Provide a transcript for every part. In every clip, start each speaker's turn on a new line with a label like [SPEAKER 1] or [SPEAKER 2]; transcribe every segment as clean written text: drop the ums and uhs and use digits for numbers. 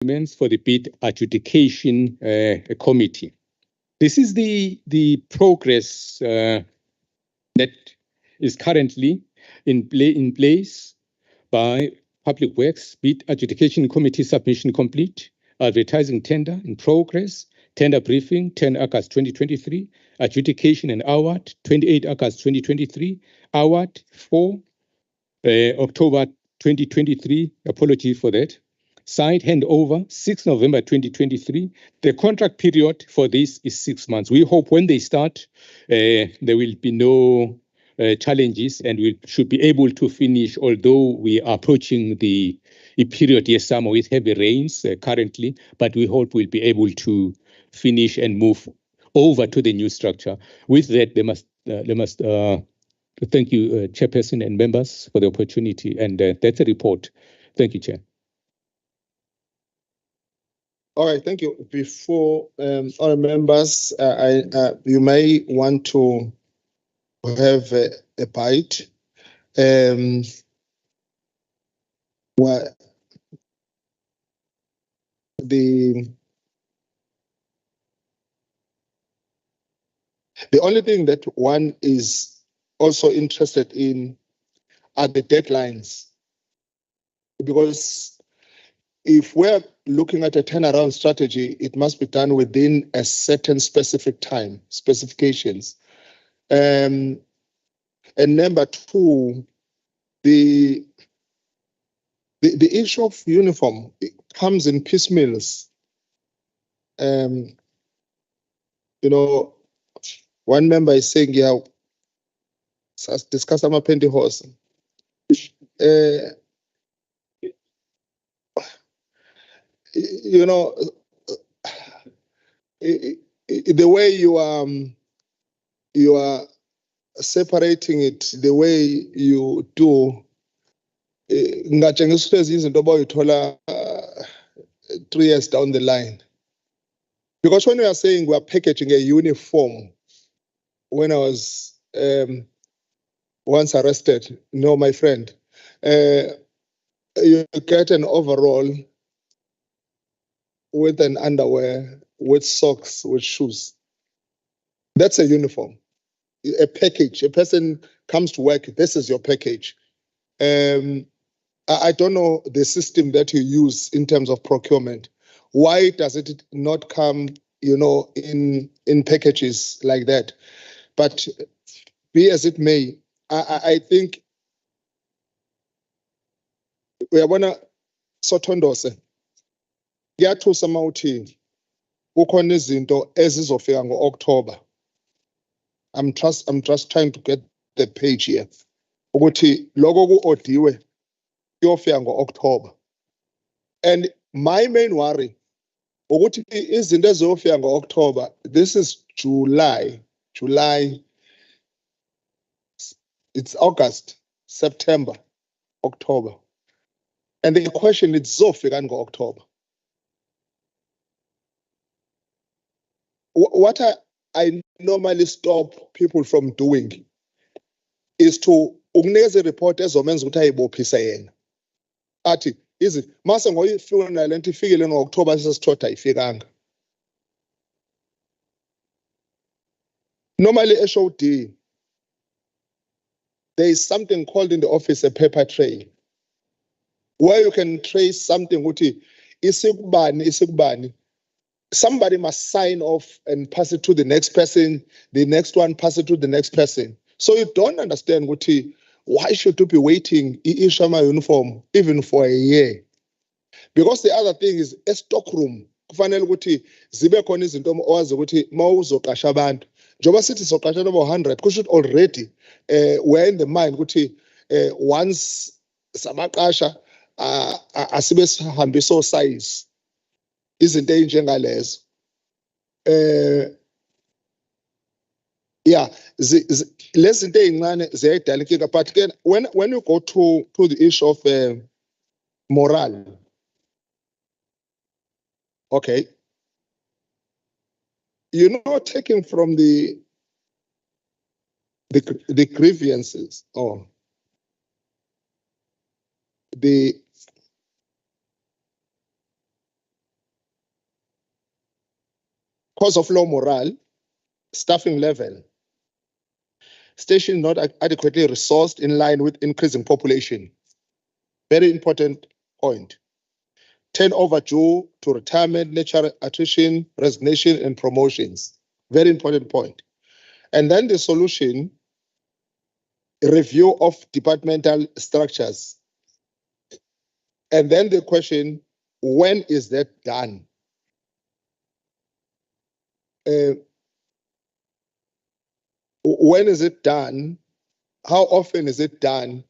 [SPEAKER 1] for the bid adjudication committee. This is the progress that is currently in place by Public Works. Bid adjudication committee submission complete, advertising tender in progress, tender briefing 10 August 2023, adjudication and award 28 August 2023, award 4 October 2023, apology for that. Site handover 6 November 2023. The contract period for this is 6 months. We hope when they start, there will be no challenges and we should be able to finish, although we are approaching the period, yes, summer with heavy rains currently, but we hope we'll be able to finish and move over to the new structure. With that, they must thank you, Chairperson and members, for the opportunity, and that's a report. Thank you, Chair.
[SPEAKER 2] All right, thank you. Before all members, you may want to have a bite. Well, the only thing that one is also interested in are the deadlines, because if we're looking at a turnaround strategy, it must be done within a certain specific time, specifications. And number two, the issue of uniform, it comes in piecemeals. You know, one member is saying, yeah, discuss my pentyhose. You know, the way you are separating it, the way you do, ngatshengisa izinto abayithola 3 years down the line. Because when we are saying we are packaging a uniform, when I was once arrested, no, my friend, you get an overall with an underwear, with socks, with shoes. That's a uniform, a package. A person comes to work, this is your package. I don't know the system that you use in terms of procurement. Why does it not come, you know, in packages like that? But be as it may, I think we are gonna sothondose. Kuyathusa mawuthi kukhona izinto ezizofika ngo-October. I'm just trying to get the page here. Ukuthi lokho ku-odiwe kuyofika ngo-October. And my main worry ukuthi izinto eziyofika ngo-October, this is July, it's August, September, October. And the question is zofika ngo-October. What I normally stop people from doing is to ukunikeza report ezomenza ukuthi ayibophise yena. Athi izi mase ngoyifuna lento ifikile ngo-October sesithoda ayifikanga. Normally HOD, there is something called in the office a paper trail, where you can trace something ukuthi isikubani. Somebody must sign off and pass it to the next person, the next one pass it to the next person. So you don't understand why should you be waiting i-Ishama uniform even for a year? Because the other thing is a stockroom. Kufanele ukuthi zibe khona izinto owazi ukuthi mawuzoqasha abantu. Njoba sithi soqasha number 100, kusho already we're in the mind ukuthi once samaqasha asibe sihambisa size izinto ey'njengalezo. Yeah, lezi zinto ey'ncane ziyayidala inkinga, but again, when you go to the issue of morale, okay, you're not taking from the grievances or the cause of low morale, staffing level, station not adequately resourced in line with increasing population. Very important point. Turnover due to retirement, natural attrition, resignation, and promotions. Very important point. And then the solution, review of departmental structures. And then the question, when is that done? When is it done? How often is it done?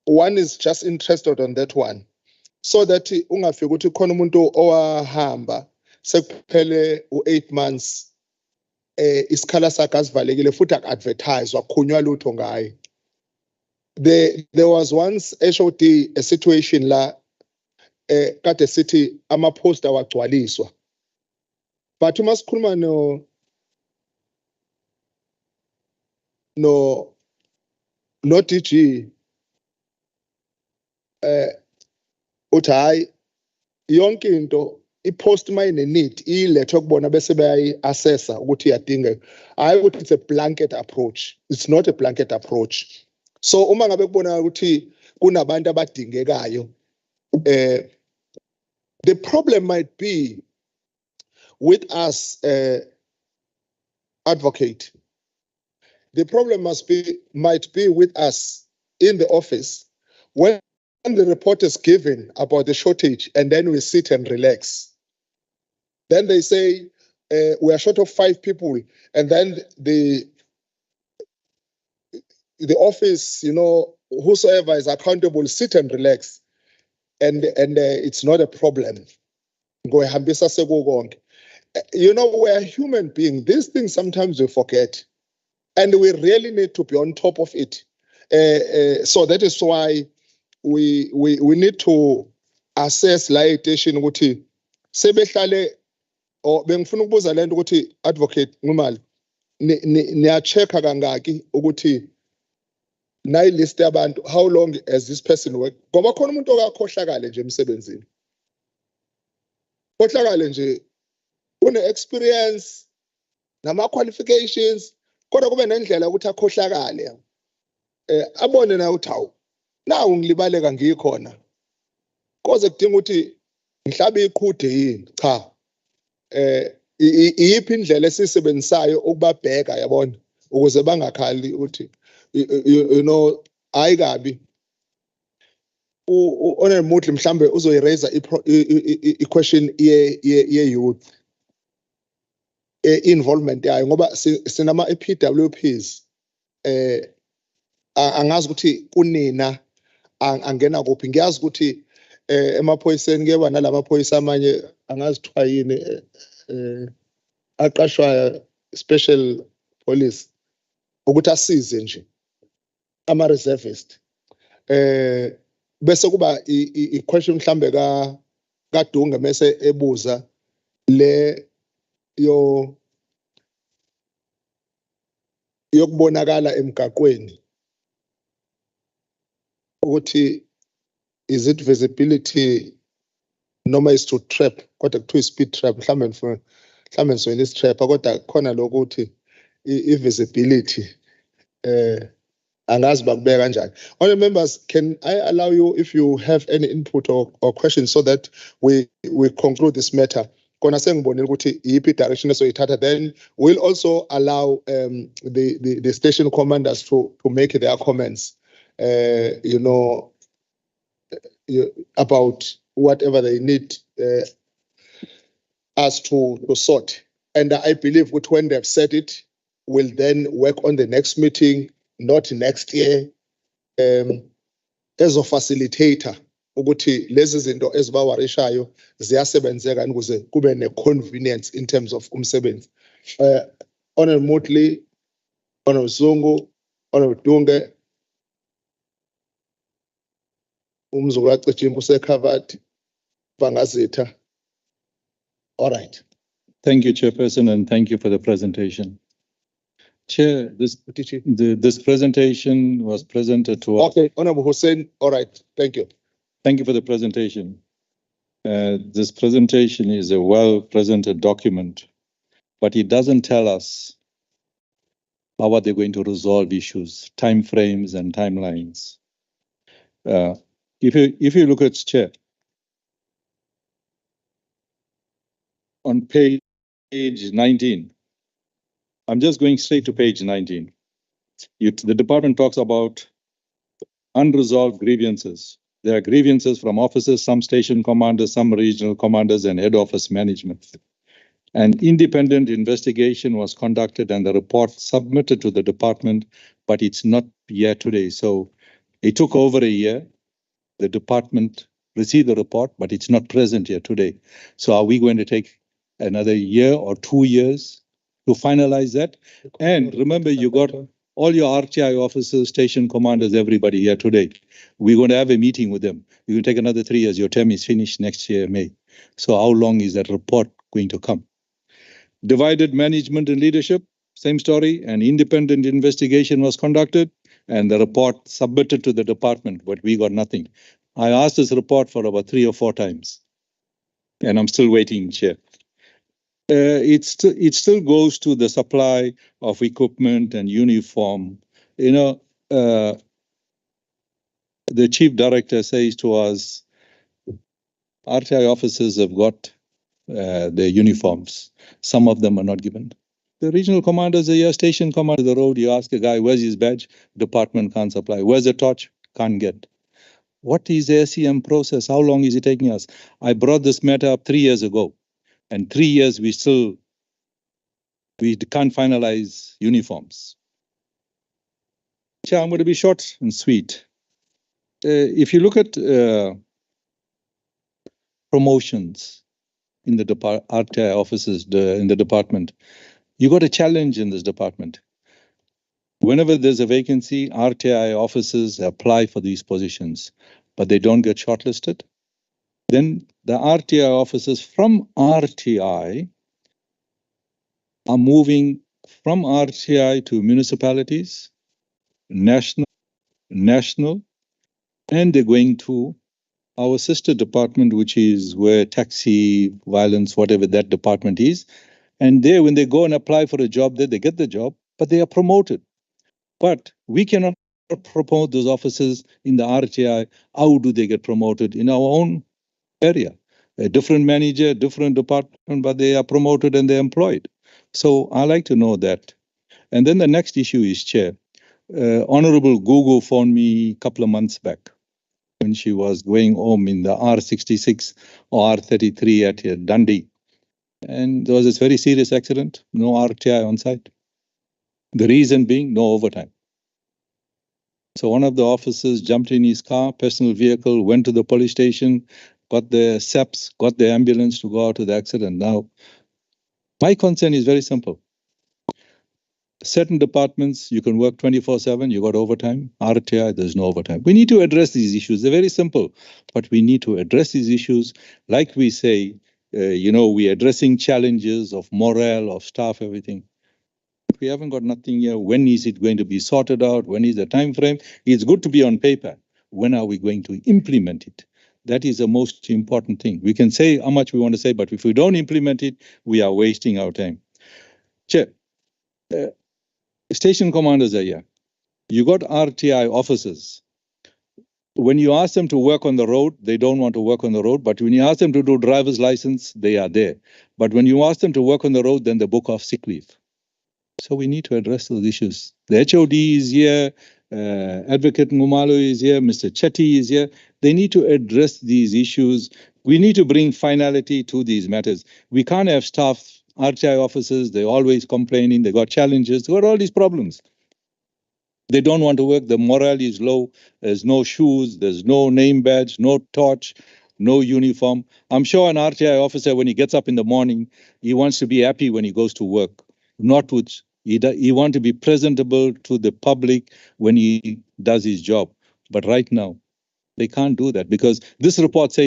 [SPEAKER 2] One is just interested on that one. So that ungafika ukuthi khona umuntu owahamba sekuphele u8 months isikhala sakhe asivalekile futhi aku-advertise wakhunywa lutho ngaye. There was once HOD a situation la kade sithi ama-poster wagcwaliswa. But uma sikhuluma no DG uthi hayi yonke into i-post mayine need ilethwe kubona bese bayayi-assessa ukuthi iyadingeka. Hayi ukuthi it's a blanket approach. It's not a blanket approach. So uma ngabe kubona ukuthi kunabantu abadingekayo, the problem might be with us, advocate. The problem might be with us in the office when the report is given about the shortage and then we sit and relax. Then they say we are short of 5 people, and then the office, whosoever is accountable, sit and relax, and it's not a problem. We're a human being. These things sometimes we forget, and we really need to be on top of it. So that is why we need to assess litigation ukuthi sebehlale or bengifuna ukubuza lento ukuthi advocate Ngumali niya checka kangaki ukuthi nayi list yabantu, how long has this person worked? Ngoba khona umuntu okakhohlakale nje emsebenzini, khohlakale nje une experience nama qualifications kodwa kube nendlela ukuthi akhohlakale abone na ukuthi hawu nawu ngilibaleka ngikhona koze kudinga ukuthi ngihlabe iqhude yini. Cha, iyiphi indlela esisebenzisayo ukubabheka yabona ukuze bangakhali ukuthi ayikabi onemutli mhlambe uzoyiraise i-question ye-youth involvement yayo ngoba sinama PWPs angazi ukuthi kunina angena kuphi. Ngiyazi ukuthi emaphoyiseni kuyeba nalamaphoyisa amanye angazi kuthiwa yini aqashwa special police ukuthi asize nje ama-reservist. Bese kuba i-question mhlambe kaDunga mase ebuza le yokubonakala emgaqweni ukuthi is it visibility noma is to trap kodwa kuthiwa speed trap mhlambe ngisoyela trap kodwa khona lokuthi i-visibility angazi bakubeka kanjani. Honorable members, can I allow you if you have any input or questions so that we conclude this matter? Kona sengibonile ukuthi iyiphi direction esoyithatha, then we'll also allow the station commanders to make their comments about whatever they need us to sort. And I believe that when they've said it, we'll then work on the next meeting, not next year, as a facilitator ukuthi lezi zinto ezibawarishayo ziyasebenzeka ukuze kube ne-convenience in terms of umsebenzi. Honorable Mutli, Honorable Zungu, Honorable Dunge, uMzukulu use-covered, Bangazitha. All right.
[SPEAKER 3] Thank you, Chairperson, and thank you for the presentation. Chair, this presentation was presented to us.
[SPEAKER 2] Okay, Honorable Hussein, all right, thank you.
[SPEAKER 3] Thank you for the presentation. This presentation is a well-presented document, but it doesn't tell us how are they going to resolve issues, timeframes and timelines. If you look at Chair, on page 19, I'm just going straight to page 19. The department talks about unresolved grievances. There are grievances from officers, some station commanders, some regional commanders, and head office management. An independent investigation was conducted and the report submitted to the department, but it's not yet today. So it took over a year. The department received the report, but it's not present yet today. So are we going to take another year or 2 years to finalize that? And remember, you got all your RTI officers, station commanders, everybody here today. We're going to have a meeting with them. You're going to take another 3 years. Your term is finished next year, May. So how long is that report going to come? Divided management and leadership, same story. An independent investigation was conducted and the report submitted to the department, but we got nothing. I asked this report for about 3 or 4 times, and I'm still waiting, Chair. It still goes to the supply of equipment and uniform. You know, the chief director says to us, RTI officers have got their uniforms. Some of them are not given. The regional commanders are here, station commander the road. You ask a guy, where's his badge? Department can't supply. Where's the torch? Can't get. What is the SEM process? How long is it taking us? I brought this matter up 3 years ago. And 3 years, we can't finalize uniforms. Chair, I'm going to be short and sweet. If you look at promotions in the RTI offices in the department, you got a challenge in this department. Whenever there's a vacancy, RTI officers apply for these positions, but they don't get shortlisted. Then the RTI officers from RTI are moving from RTI to municipalities, national, and they're going to our sister department, which is where taxi, violence, whatever that department is. And there, when they go and apply for a job there, they get the job, but they are promoted. But we cannot promote those officers in the RTI. How do they get promoted in our own area? A different manager, different department, but they are promoted and they're employed. So I like to know that. And then the next issue is, Chair. Honorable Gugu phoned me a couple of months back when she was going home in the R66 or R33 at Dundee. And there was this very serious accident, no RTI on site. The reason being no overtime. So one of the officers jumped in his car, personal vehicle, went to the police station, got the SEPs, got the ambulance to go out to the accident. Now, my concern is very simple. Certain departments, you can work 24/7, you got overtime. RTI, there's no overtime. We need to address these issues. They're very simple, but we need to address these issues. Like we say, we're addressing challenges of morale, of staff, everything. We haven't got nothing here. When is it going to be sorted out? When is the time frame? It's good to be on paper. When are we going to implement it? That is the most important thing. We can say how much we want to say, but if we don't implement it, we are wasting our time. Chair, station commanders are here. You got RTI officers. When you ask them to work on the road, they don't want to work on the road. But when you ask them to do driver's license, they are there. But when you ask them to work on the road, then they book off sick leave. So we need to address those issues. The HOD is here, Advocate Ngumalo is here, Mr. Chetty is here. They need to address these issues. We need to bring finality to these matters. We can't have staff, RTI officers, they're always complaining, they got challenges, they got all these problems. They don't want to work, the morale is low, there's no shoes, there's no name badge, no torch, no uniform. I'm sure an RTI officer, when he gets up in the morning, he wants to be happy when he goes to work, not with, he wants to be presentable to the public when he does his job. But right now, they can't do that because this report says